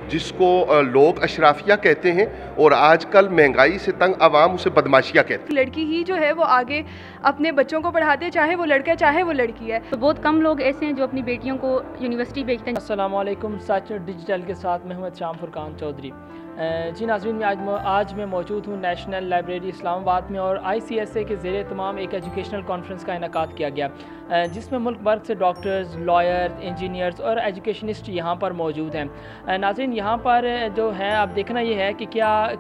جس کو لوگ اشرافیہ کہتے ہیں اور آج کل مہنگائی سے تنگ عوام اسے بدماشیہ کہتے ہیں۔ لڑکی ہی جو ہے وہ آگے اپنے بچوں کو پڑھاتے، چاہے وہ لڑکا چاہے وہ لڑکی ہے۔ تو بہت کم لوگ ایسے ہیں جو اپنی بیٹیوں کو یونیورسٹی بھیجتے ہیں۔ السلام علیکم، سچ ڈیجیٹل کے ساتھ میں ہوں شام فرقان چودھری۔ جی ناظرین، آج میں موجود ہوں نیشنل لائبریری اسلام آباد میں، اور ICSA کے زیر اہتمام ایک ایجوکیشنل کانفرنس کا انعقاد کیا گیا، جس میں ملک بھر سے ڈاکٹرز، لائر، انجینئرز اور ایجوکیشنسٹ یہاں پر موجود ہیں۔ ناظرین، یہاں پر جو ہے اب دیکھنا یہ ہے کہ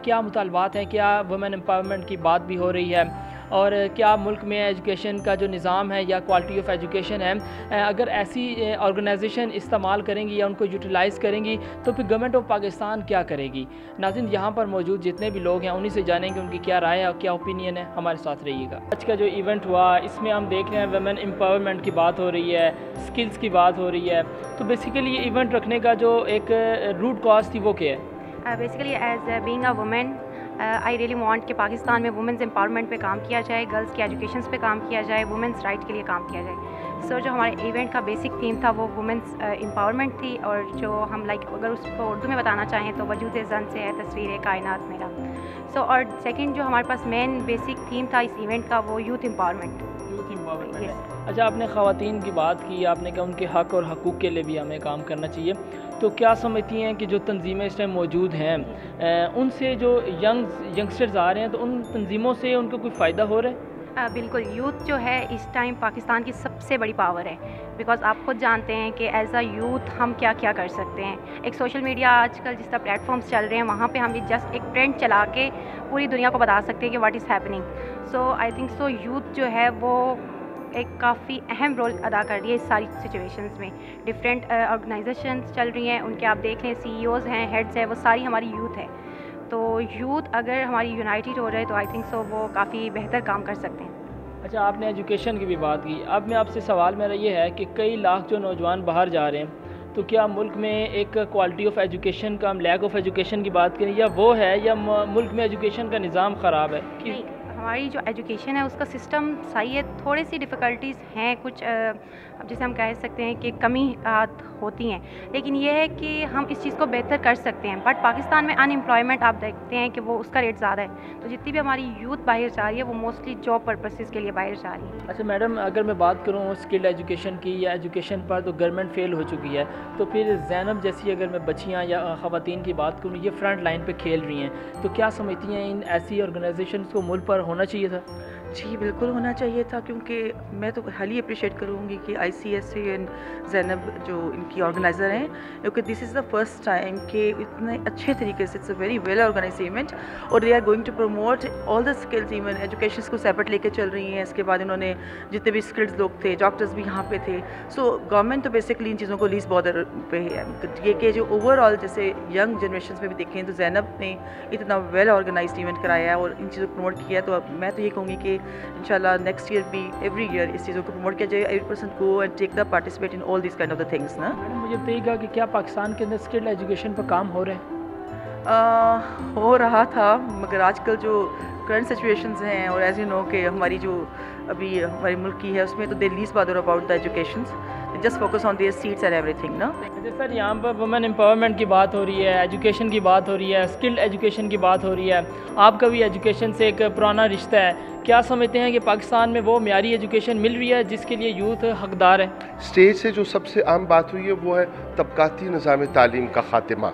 کیا مطالبات ہیں، کیا وومن امپاورمنٹ کی بات بھی ہو رہی ہے، اور کیا ملک میں ایجوکیشن کا جو نظام ہے یا کوالٹی آف ایجوکیشن ہے، اگر ایسی آرگنائزیشن استعمال کریں گی یا ان کو یوٹیلائز کریں گی تو پھر گورنمنٹ آف پاکستان کیا کرے گی۔ ناظرین، یہاں پر موجود جتنے بھی لوگ ہیں انہی سے جانیں گے ان کی کیا رائے ہے اور کیا اوپینین ہے۔ ہمارے ساتھ رہیے گا۔ آج کا جو ایونٹ ہوا اس میں ہم دیکھ رہے ہیں ویمن امپاورمنٹ کی بات ہو رہی ہے، سکلز کی بات ہو رہی ہے، تو بیسیکلی یہ ایونٹ رکھنے کا جو ایک روٹ کاز تھی وہ کیا ہے؟ Basically as being a woman I really want کہ پاکستان میں وومنز امپاورمنٹ پہ کام کیا جائے، گرلس کی ایجوکیشنس پہ کام کیا جائے، وومنس رائٹ کے لیے کام کیا جائے۔ سو جو ہمارے ایونٹ کا بیسک تھیم تھا وہ وومنس امپاورمنٹ تھی، اور جو ہم اگر اس کو اردو میں بتانا چاہیں تو وجود زن سے ہے تصویر کائنات میرا۔ سو اور سیکنڈ جو ہمارے پاس مین بیسک تھیم تھا اس ایونٹ کا وہ یوتھ امپاورمنٹ۔ اچھا، آپ نے خواتین کی بات کی، آپ نے کہا ان کے حق اور حقوق کے لیے بھی ہمیں کام کرنا چاہیے، تو کیا سمجھتی ہیں کہ جو تنظیمیں اس ٹائم موجود ہیں ان سے جو ینگسٹرز آ رہے ہیں تو ان تنظیموں سے ان کو کوئی فائدہ ہو رہا ہے؟ بالکل، یوتھ جو ہے اس ٹائم پاکستان کی سب سے بڑی پاور ہے، بیکاز آپ خود جانتے ہیں کہ ایز اے یوتھ ہم کیا کیا کر سکتے ہیں۔ ایک سوشل میڈیا آج کل جس طرح پلیٹ فارمس چل رہے ہیں وہاں پہ ہم بھی جسٹ ایک ٹرینڈ چلا کے پوری دنیا کو بتا سکتے ہیں کہ what is happening. So I think so youth جو ہے وہ ایک کافی اہم رول ادا کر رہی ہے اس ساری سچویشنز میں۔ ڈفرینٹ آرگنائزیشنز چل رہی ہیں، ان کے آپ دیکھ لیں CEOs ہیں، ہیڈز ہیں، وہ ساری ہماری یوتھ ہے۔ تو یوتھ اگر ہماری یونائٹیڈ ہو جائے تو آئی تھنک سو وہ کافی بہتر کام کر سکتے ہیں۔ اچھا، آپ نے ایجوکیشن کی بھی بات کی، اب میں آپ سے سوال میرا یہ ہے کہ کئی لاکھ جو نوجوان باہر جا رہے ہیں، تو کیا ملک میں ایک کوالٹی آف ایجوکیشن کا، ہم لیک آف ایجوکیشن کی بات کریں، یا وہ ہے یا ملک میں ایجوکیشن کا نظام خراب ہے؟ نہیں، ہماری جو ایجوکیشن ہے اس کا سسٹم صحیح ہے، تھوڑی سی ڈیفیکلٹیز ہیں کچھ، اب جیسے ہم کہہ سکتے ہیں کہ کمی ہوتی ہیں، لیکن یہ ہے کہ ہم اس چیز کو بہتر کر سکتے ہیں۔ بٹ پاکستان میں ان امپلائمنٹ آپ دیکھتے ہیں کہ وہ اس کا ریٹ زیادہ ہے، تو جتنی بھی ہماری یوتھ باہر جا رہی ہے وہ موسٹلی جاب پرپسز کے لیے باہر جا رہی ہے۔ اچھا میڈم، اگر میں بات کروں اسکلڈ ایجوکیشن کی یا ایجوکیشن پر، تو گورنمنٹ فیل ہو چکی ہے، تو پھر زینب جیسی اگر میں بچیاں یا خواتین کی بات کروں، یہ فرنٹ لائن پہ کھیل رہی ہیں، تو کیا سمجھتی ہیں ان ایسی آرگنائزیشنز کو ملک پر ہونا چاہیے تھا؟ جی بالکل ہونا چاہیے تھا، کیونکہ میں تو ہائیلی اپریشیٹ کروں گی کہ ICSA اینڈ زینب جو ان کی آرگنائزر ہیں، کیونکہ دس از دا فرسٹ ٹائم کہ اتنے اچھے طریقے سے، it's a very well organise event, اور they are going to promote all the skills, even educations کو سیپریٹ لے کے چل رہی ہیں۔ اس کے بعد انہوں نے جتنے بھی اسکلز لوگ تھے، ڈاکٹرز بھی یہاں پہ تھے، سو گورنمنٹ تو بیسکلی ان چیزوں کو لیسٹ بادر پہ ہے۔ یہ کہ جو اوور آل جیسے ینگ جنریشنس میں بھی دیکھیں تو زینب نے اتنا ویل آرگنائزڈ ایونٹ کرایا ہے اور ان چیزوں کو پروموٹ کیا ہے، تو میں تو یہ کہوں گی کہ انشاءاللہ نیکسٹ ایئر بھی ایوری ایئر اس چیزوں کو پروموٹ کیا جائے، every person go and take the participate in all these kind of the things نا۔ میڈم، مجھے بتائیے گا کہ کیا پاکستان کے اندر اسکلڈ ایجوکیشن پر کام ہو رہے ہیں؟ ہو رہا تھا، مگر آج کل جو کرنٹ سچویشنز ہیں، اور ایز یو نو کہ ہماری جو ابھی ہمارے ملک کی ہے اس میں تو they least bother about the educations, just focus on their seats and everything نا۔ سر، یہاں پر وومن امپاورمنٹ کی بات ہو رہی ہے، ایجوکیشن کی بات ہو رہی ہے، اسکلڈ ایجوکیشن کی بات ہو رہی ہے، آپ کا بھی ایجوکیشن سے ایک پرانا رشتہ ہے، کیا سمجھتے ہیں کہ پاکستان میں وہ معیاری ایجوکیشن مل رہی ہے جس کے لیے یوتھ حقدار ہے؟ اسٹیج سے جو سب سے عام بات ہوئی ہے وہ ہے طبقاتی نظام تعلیم کا خاتمہ۔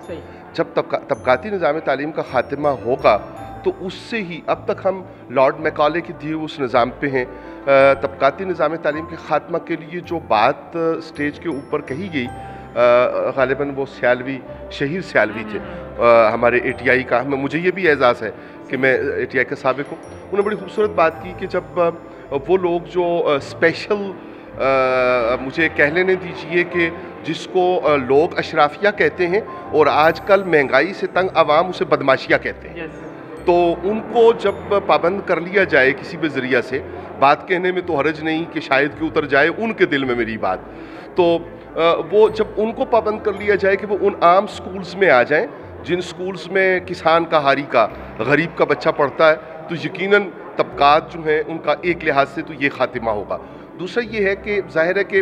جب طبقاتی نظام تعلیم کا خاتمہ ہوگا تو اس سے ہی، اب تک ہم لارڈ میکالے کے دیے اس نظام پہ ہیں، طبقاتی نظام تعلیم کے خاتمہ کے لیے جو بات اسٹیج کے اوپر کہی گئی، غالباً وہ سیالوی، شہیر سیالوی تھے ہمارے ATI کا، مجھے یہ بھی اعزاز ہے کہ میں ATI کا سابق ہوں۔ انہوں نے بڑی خوبصورت بات کی کہ جب وہ لوگ جو اسپیشل، مجھے کہہ لینے دیجئے کہ جس کو لوگ اشرافیہ کہتے ہیں اور آج کل مہنگائی سے تنگ عوام اسے بدماشیہ کہتے ہیں، تو ان کو جب پابند کر لیا جائے کسی بھی ذریعہ سے، بات کہنے میں تو حرج نہیں کہ شاید کہ اتر جائے ان کے دل میں میری بات، تو وہ جب ان کو پابند کر لیا جائے کہ وہ ان عام سکولز میں آ جائیں جن سکولز میں کسان کا، ہاری کا، غریب کا بچہ پڑھتا ہے، تو یقیناً طبقات جو ہیں ان کا ایک لحاظ سے تو یہ خاتمہ ہوگا۔ دوسرا یہ ہے کہ ظاہر ہے کہ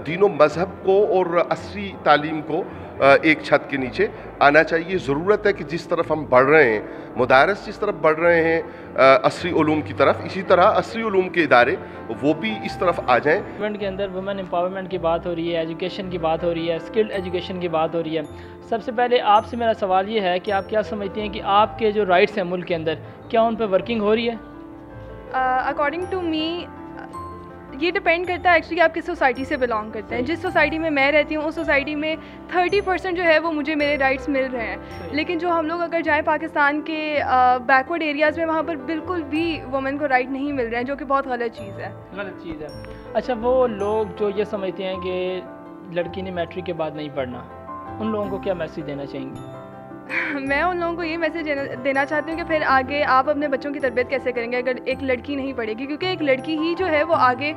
دین و مذہب کو اور عصری تعلیم کو ایک چھت کے نیچے آنا چاہیے. ضرورت ہے کہ جس طرف ہم بڑھ رہے ہیں, مدارس جس طرف بڑھ رہے ہیں عصری علوم کی طرف, اسی طرح عصری علوم کے ادارے وہ بھی اس طرف آ جائیں. ایونٹ کے اندر وومن امپاورمنٹ کی بات ہو رہی ہے, ایجوکیشن کی بات ہو رہی ہے, اسکلڈ ایجوکیشن کی بات ہو رہی ہے. سب سے پہلے آپ سے میرا سوال یہ ہے کہ آپ کیا سمجھتے ہیں کہ آپ کے جو رائٹس ہیں ملک کے اندر, کیا ان پہ ورکنگ ہو رہی ہے؟ اکارڈنگ ٹو می یہ ڈپینڈ کرتا ہے ایکچولی آپ کس سوسائٹی سے بلانگ کرتے ہیں. جس سوسائٹی میں میں رہتی ہوں اس سوسائٹی میں 30% جو ہے وہ مجھے میرے رائٹس مل رہے ہیں, لیکن جو ہم لوگ اگر جائیں پاکستان کے بیکورڈ ایریاز میں, وہاں پر بالکل بھی وومن کو رائٹ نہیں مل رہے ہیں, جو کہ بہت غلط چیز ہے. غلط چیز ہے. اچھا, وہ لوگ جو یہ سمجھتے ہیں کہ لڑکی نے میٹرک کے بعد نہیں پڑھنا, ان لوگوں کو کیا میسیج دینا چاہیں گے؟ میں ان لوگوں کو یہ میسیج دینا چاہتی ہوں کہ پھر آگے آپ اپنے بچوں کی تربیت کیسے کریں گے اگر ایک لڑکی نہیں پڑھے گی, کیونکہ ایک لڑکی ہی جو ہے وہ آگے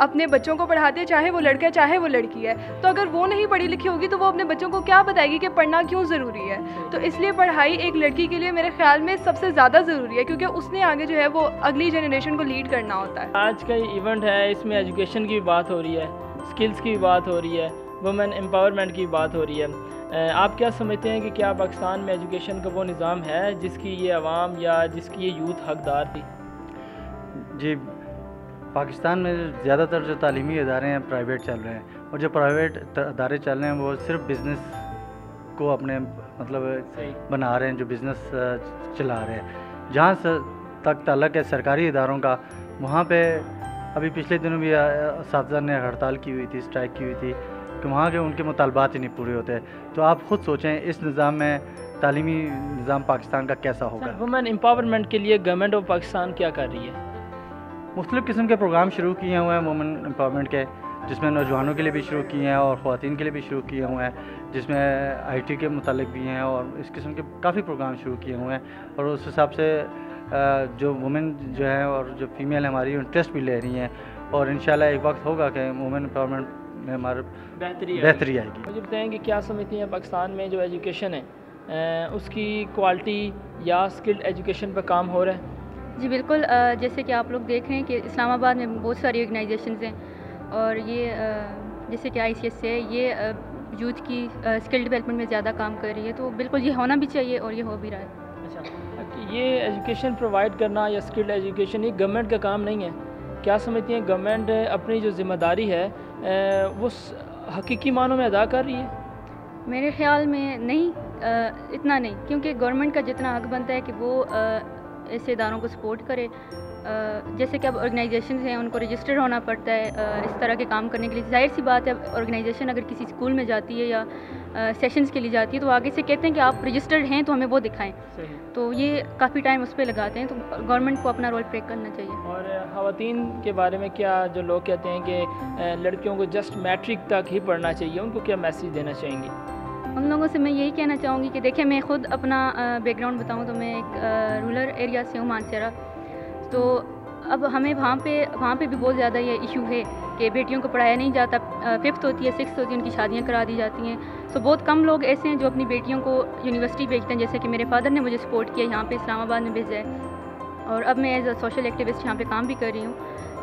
اپنے بچوں کو پڑھاتے ہے, چاہے وہ لڑکا ہے چاہے وہ لڑکی ہے. تو اگر وہ نہیں پڑھی لکھی ہوگی تو وہ اپنے بچوں کو کیا بتائے گی کہ پڑھنا کیوں ضروری ہے. تو اس لیے پڑھائی ایک لڑکی کے لیے میرے خیال میں سب سے زیادہ ضروری ہے, کیونکہ اس نے آگے جو ہے وہ اگلی جنریشن کو لیڈ کرنا ہوتا ہے. آج کا یہ ایونٹ ہے, اس میں ایجوکیشن کی بھی بات ہو رہی ہے, اسکلس کی بھی بات ہو رہی ہے, وومن امپاورمنٹ کی بات ہو رہی ہے. آپ کیا سمجھتے ہیں کہ کیا پاکستان میں ایجوکیشن کا وہ نظام ہے جس کی یہ عوام یا جس کی یہ یوتھ حقدار تھی؟ جی, پاکستان میں زیادہ تر جو تعلیمی ادارے ہیں پرائیویٹ چل رہے ہیں, اور جو پرائیویٹ ادارے چل رہے ہیں وہ صرف بزنس کو اپنے مطلب بنا رہے ہیں, جو بزنس چلا رہے ہیں. جہاں تک تعلق ہے سرکاری اداروں کا, وہاں پہ ابھی پچھلے دنوں بھی اساتذہ نے ہڑتال کی ہوئی تھی, اسٹرائک کی ہوئی تھی, کہ وہاں کے ان کے مطالبات ہی نہیں پورے ہوتے. تو آپ خود سوچیں اس نظام میں تعلیمی نظام پاکستان کا کیسا ہوگا. وومن امپاورمنٹ کے لیے گورنمنٹ آف پاکستان کیا کر رہی ہے؟ مختلف قسم کے پروگرام شروع کیے ہوئے ہیں وومن امپاورمنٹ کے, جس میں نوجوانوں کے لیے بھی شروع کیے ہیں اور خواتین کے لیے بھی شروع کیے ہوئے ہیں, جس میں IT کے متعلق بھی ہیں, اور اس قسم کے کافی پروگرام شروع کیے ہوئے ہیں. اور اس حساب سے جو وومن جو ہیں اور جو فیمیل ہماری انٹرسٹ بھی لے رہی ہیں, اور انشاءاللہ ایک وقت ہوگا کہ وومن امپاورمنٹ میں ہمارا بہتری آئے گی. مجھے بتائیں کہ کیا سمجھتی ہیں پاکستان میں جو ایجوکیشن ہے اس کی کوالٹی یا اسکلڈ ایجوکیشن پہ کام ہو رہا ہے؟ جی بالکل, جیسے کہ آپ لوگ دیکھ رہے ہیں کہ اسلام آباد میں بہت ساری آرگنائزیشنز ہیں, اور یہ جیسے کہ ICS ہے, یہ یوتھ کی اسکل ڈیولپمنٹ میں زیادہ کام کر رہی ہے. تو بالکل یہ ہونا بھی چاہیے اور یہ ہو بھی رہا ہے. اچھا, یہ ایجوکیشن پرووائڈ کرنا یا اسکلڈ ایجوکیشن یہ گورنمنٹ کا کام نہیں ہے. کیا سمجھتی ہیں گورنمنٹ اپنی جو ذمہ داری ہے وہ حقیقی معنوں میں ادا کر رہی ہے؟ میرے خیال میں نہیں, اتنا نہیں, کیونکہ گورنمنٹ کا جتنا حق بنتا ہے کہ وہ ایسے اداروں کو سپورٹ کرے. جیسے کہ اب آرگنائزیشنز ہیں ان کو رجسٹر ہونا پڑتا ہے اس طرح کے کام کرنے کے لیے. ظاہر سی بات ہے, آرگنائزیشن اگر کسی اسکول میں جاتی ہے یا سیشنز کے لیے جاتی ہے تو آگے سے کہتے ہیں کہ آپ رجسٹرڈ ہیں تو ہمیں وہ دکھائیں. تو یہ کافی ٹائم اس پہ لگاتے ہیں. تو گورنمنٹ کو اپنا رول پلے کرنا چاہیے. اور خواتین کے بارے میں کیا, جو لوگ کہتے ہیں کہ لڑکیوں کو جسٹ میٹرک تک ہی پڑھنا چاہیے, ان کو کیا میسیج دینا چاہیں گی؟ ان لوگوں سے میں یہی کہنا چاہوں گی کہ دیکھیں, میں خود اپنا بیک گراؤنڈ بتاؤں تو میں ایک رورل ایریا سے ہوں, مانسیرا. تو اب ہمیں وہاں پہ بھی بہت زیادہ یہ ایشو ہے کہ بیٹیوں کو پڑھایا نہیں جاتا. 5th ہوتی ہے 6th ہوتی ہے, ان کی شادیاں کرا دی جاتی ہیں. تو بہت کم لوگ ایسے ہیں جو اپنی بیٹیوں کو یونیورسٹی بھیجتے ہیں, جیسے کہ میرے فادر نے مجھے سپورٹ کیا, یہاں پہ اسلام آباد میں بھیجا ہے, اور اب میں ایز اے سوشل ایکٹیوسٹ یہاں پہ کام بھی کر رہی ہوں.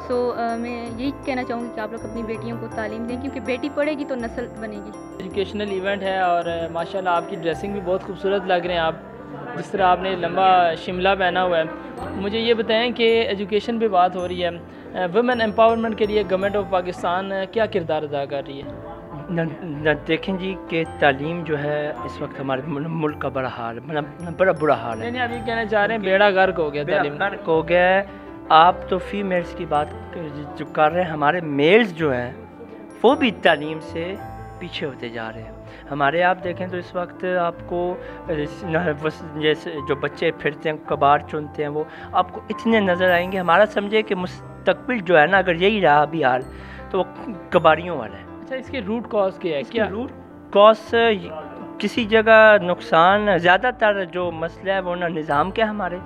سو میں یہی کہنا چاہوں گی کہ آپ لوگ اپنی بیٹیوں کو تعلیم دیں, کیونکہ بیٹی پڑھے گی تو نسل بنے گی. ایجوکیشنل ایونٹ ہے, اور ماشاءاللہ آپ کی ڈریسنگ بھی بہت خوبصورت لگ رہے ہیں. آپ جس طرح آپ نے لمبا شملہ پہنا ہوا ہے. مجھے یہ بتائیں کہ ایجوکیشن پہ بات ہو رہی ہے, ویمن امپاورمنٹ کے لیے گورنمنٹ آف پاکستان کیا کردار ادا کر رہی ہے؟ دیکھیں جی کہ تعلیم جو ہے اس وقت ہمارے ملک کا بڑا حال ہے, بڑا برا حال ہے. نہیں, آپ یہ کہنا چاہ رہے ہیں بیڑا غرق ہو گیا, تعلیم غرق ہو گیا ہے. آپ تو فیمیلز کی بات جو کر رہے ہیں, ہمارے میلز جو ہیں وہ بھی تعلیم سے پیچھے ہوتے جا رہے ہیں. ہمارے آپ دیکھیں تو اس وقت آپ کو جیسے جو بچے پھرتے ہیں, کباڑ چنتے ہیں, وہ آپ کو اتنے نظر آئیں گے. ہمارا سمجھے کہ مستقبل جو ہے نا, اگر یہی رہا ابھی حال, تو وہ کباڑیوں والا ہے. اچھا, اس کے روٹ کاز کیا ہے؟ کیا روٹ کاز؟ کسی جگہ نقصان, زیادہ تر جو مسئلہ ہے وہ نظام کے ہمارے,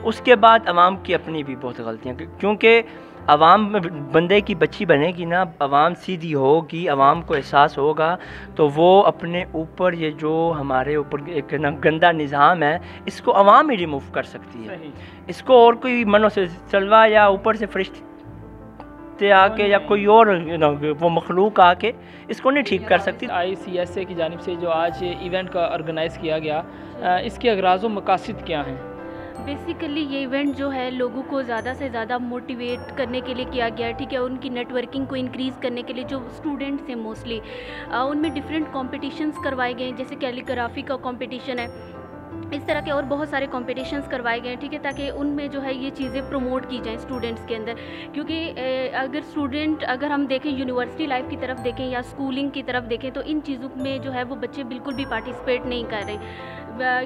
اس کے بعد عوام کی اپنی بھی بہت غلطیاں, کیونکہ عوام بندے کی بچی بنے گی نا, عوام سیدھی ہوگی, عوام کو احساس ہوگا, تو وہ اپنے اوپر یہ جو ہمارے اوپر ایک گندا نظام ہے اس کو عوام ہی ریموو کر سکتی ہے. اس کو اور کوئی منوں سے چلوا یا اوپر سے فرشتے کتے آ کے یا کوئی اور وہ مخلوق آ کے اس کو نہیں ٹھیک کر سکتی۔ ICSA کی جانب سے جو آج ایونٹ کا آرگنائز کیا گیا، اس کے اغراض و مقاصد کیا ہیں؟ بیسیکلی یہ ایونٹ جو ہے لوگوں کو زیادہ سے زیادہ موٹیویٹ کرنے کے لیے کیا گیا ہے، ٹھیک ہے، ان کی نیٹ ورکنگ کو انکریز کرنے کے لیے۔ جو اسٹوڈنٹس ہیں موسٹلی ان میں ڈفرینٹ کمپٹیشنز کروائے گئے ہیں، جیسے کیلیگرافی کا کمپٹیشن ہے، اس طرح کے اور بہت سارے کمپٹیشنز کروائے گئے ہیں، ٹھیک ہے، تاکہ ان میں جو ہے یہ چیزیں پروموٹ کی جائیں اسٹوڈنٹس کے اندر۔ کیونکہ اگر ہم دیکھیں یونیورسٹی لائف کی طرف دیکھیں یا اسکولنگ کی طرف دیکھیں تو ان چیزوں میں جو ہے وہ بچے بالکل بھی پارٹیسپیٹ نہیں کر رہے،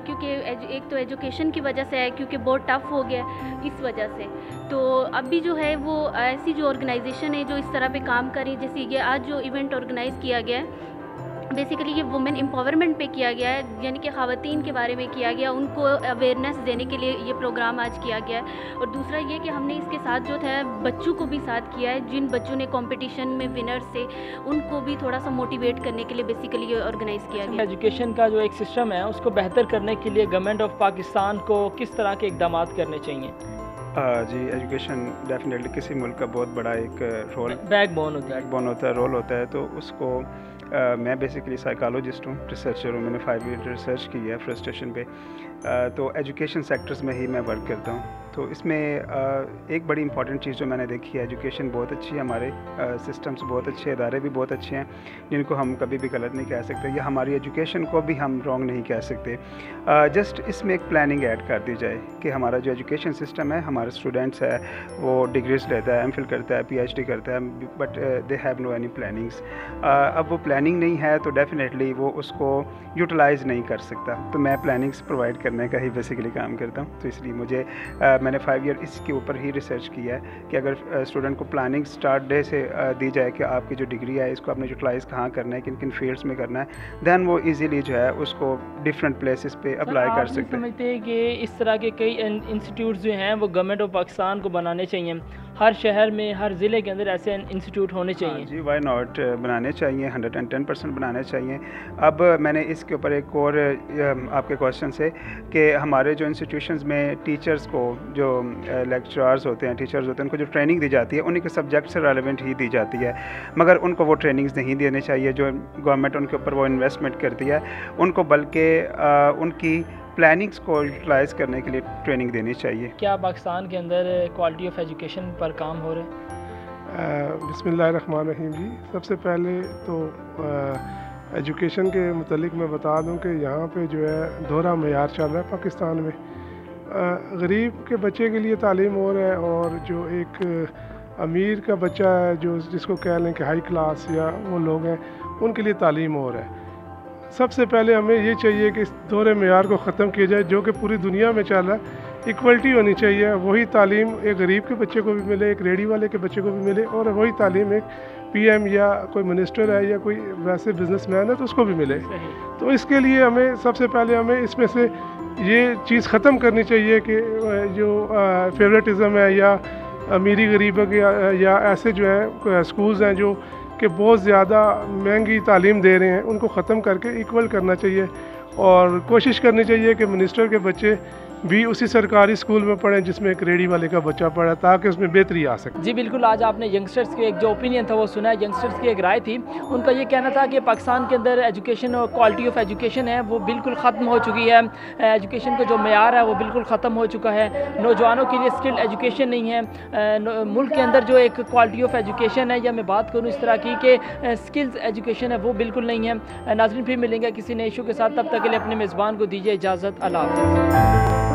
کیونکہ ایک تو ایجوکیشن کی وجہ سے ہے، کیونکہ بہت ٹف ہو گیا اس وجہ سے۔ تو اب بھی جو ہے وہ ایسی جو آرگنائزیشن ہے جو اس طرح پہ کام کریں، جیسے یہ آج جو ایونٹ آرگنائز کیا گیا ہے بیسیکلی یہ وومن امپاورمنٹ پہ کیا گیا ہے، یعنی کہ خواتین کے بارے میں کیا گیا، ان کو اویئرنیس دینے کے لیے یہ پروگرام آج کیا گیا ہے۔ اور دوسرا یہ کہ ہم نے اس کے ساتھ جو تھا بچوں کو بھی ساتھ کیا ہے، جن بچوں نے کمپٹیشن میں ونرز تھے ان کو بھی تھوڑا سا موٹیویٹ کرنے کے لیے بیسیکلی یہ آرگنائز کیا گیا۔ ایجوکیشن کا جو ایک سسٹم ہے اس کو بہتر کرنے کے لیے گورنمنٹ آف پاکستان کو کس طرح کے اقدامات کرنے چاہیے؟ جی ایجوکیشن ڈیفینیٹلی کسی ملک کا بہت بڑا ایک رول بیک بون ہوتا ہے، رول ہوتا ہے۔ تو اس کو میں بیسیکلی سائیکالوجسٹ ہوں، ریسرچر ہوں، میں نے 5 ایئر ریسرچ کی ہے فرسٹریشن پہ، تو ایجوکیشن سیکٹرز میں ہی میں ورک کرتا ہوں۔ تو اس میں ایک بڑی امپورٹنٹ چیز جو میں نے دیکھی ہے، ایجوکیشن بہت اچھی ہے، ہمارے سسٹمز بہت اچھے، ادارے بھی بہت اچھے ہیں جن کو ہم کبھی بھی غلط نہیں کہہ سکتے، یا ہماری ایجوکیشن کو بھی ہم رانگ نہیں کہہ سکتے۔ جسٹ اس میں ایک پلاننگ ایڈ کر دی جائے کہ ہمارا جو ایجوکیشن سسٹم ہے، ہمارے اسٹوڈنٹس ہے وہ ڈگریز لیتا ہے، MPhil کرتا ہے، PhD کرتا ہے، but they have know any plannings. اب وہ پلاننگ نہیں ہے تو ڈیفینیٹلی وہ اس کو یوٹیلائز نہیں کر سکتا، تو میں پلاننگس پرووائڈ کرنے کا ہی بیسیکلی کام کرتا ہوں۔ تو اس لیے مجھے میں نے 5 ایئر اس کے اوپر ہی ریسرچ کیا ہے کہ اگر اسٹوڈنٹ کو پلاننگ سٹارٹ ڈے سے دی جائے کہ آپ کی جو ڈگری ہے اس کو آپ نے یوٹیلائز کہاں کرنا ہے، کن کن فیلڈس میں کرنا ہے، دین وہ ایزیلی جو ہے اس کو ڈفرینٹ پلیسز پہ اپلائی کر سکتے ہیں۔ سمجھتے ہیں کہ اس طرح کے کئی انسٹیٹیوٹس جو ہیں وہ گورنمنٹ آف پاکستان کو بنانے چاہیے، ہر شہر میں ہر ضلع کے اندر ایسے انسٹیٹیوٹ ہونے چاہیے؟ جی وائی ناٹ، بنانے چاہیے، 110% بنانے چاہیے۔ اب میں نے اس کے اوپر ایک اور آپ کے کوشچن سے کہ ہمارے جو انسٹیٹیوشنز میں ٹیچرز کو، جو لیکچرارز ہوتے ہیں، ٹیچرز ہوتے ہیں، ان کو جو ٹریننگ دی جاتی ہے انہیں کے سبجیکٹ سے ریلیونٹ ہی دی جاتی ہے، مگر ان کو وہ ٹریننگز نہیں دینے چاہیے جو گورنمنٹ ان کے اوپر وہ انویسٹمنٹ کرتی ہے، ان کو بلکہ ان کی پلاننگس کو یوٹیلائز کرنے کے لیے ٹریننگ دینی چاہیے۔ کیا پاکستان کے اندر کوالٹی آف ایجوکیشن پر کام ہو رہے ہیں؟ بسم اللہ الرحمن الرحیم۔ جی سب سے پہلے تو ایجوکیشن کے متعلق میں بتا دوں کہ یہاں پہ جو ہے دوہرا معیار چل رہا ہے پاکستان میں، غریب کے بچے کے لیے تعلیم ہو رہا ہے، اور جو ایک امیر کا بچہ ہے جو جس کو کہہ لیں کہ ہائی کلاس یا وہ لوگ ہیں، ان کے لیے تعلیم ہو رہا ہے۔ سب سے پہلے ہمیں یہ چاہیے کہ اس دوہرے معیار کو ختم کیا جائے جو کہ پوری دنیا میں چل رہا ہے۔ ایکولٹی ہونی چاہیے، وہی تعلیم ایک غریب کے بچے کو بھی ملے، ایک ریڈی والے کے بچے کو بھی ملے، اور وہی تعلیم ایک PM یا کوئی منسٹر ہے یا کوئی ویسے بزنس مین ہے تو اس کو بھی ملے۔ تو اس کے لیے ہمیں سب سے پہلے ہمیں اس میں سے یہ چیز ختم کرنی چاہیے کہ جو فیوریٹزم ہے یا امیری غریب یا ایسے جو ہے اسکولز ہیں جو کہ بہت زیادہ مہنگی تعلیم دے رہے ہیں، ان کو ختم کر کے ایکول کرنا چاہیے، اور کوشش کرنی چاہیے کہ منسٹر کے بچے بھی اسی سرکاری اسکول میں پڑھیں جس میں ایک ریڈی والے کا بچہ پڑھا، تاکہ اس میں بہتری آ سکے۔ جی بالکل، آج آپ نے ینگسٹرز کے ایک جو اوپینین تھا وہ سنا ہے، ینگسٹرز کی ایک رائے تھی، ان کا یہ کہنا تھا کہ پاکستان کے اندر ایجوکیشن اور کوالٹی آف ایجوکیشن ہے وہ بالکل ختم ہو چکی ہے، ایجوکیشن کا جو معیار ہے وہ بالکل ختم ہو چکا ہے، نوجوانوں کے لیے اسکل ایجوکیشن نہیں ہے، ملک کے اندر جو ایک کوالٹی آف ایجوکیشن ہے، یا میں بات کروں اس طرح کی کہ اسکلز ایجوکیشن ہے وہ بالکل نہیں ہے۔ ناظرین پھر ملیں گے کسی نئے ایشو کے ساتھ، تب تک کے لیے اپنے میزبان کو دیجیے اجازت، اللہ حافظ۔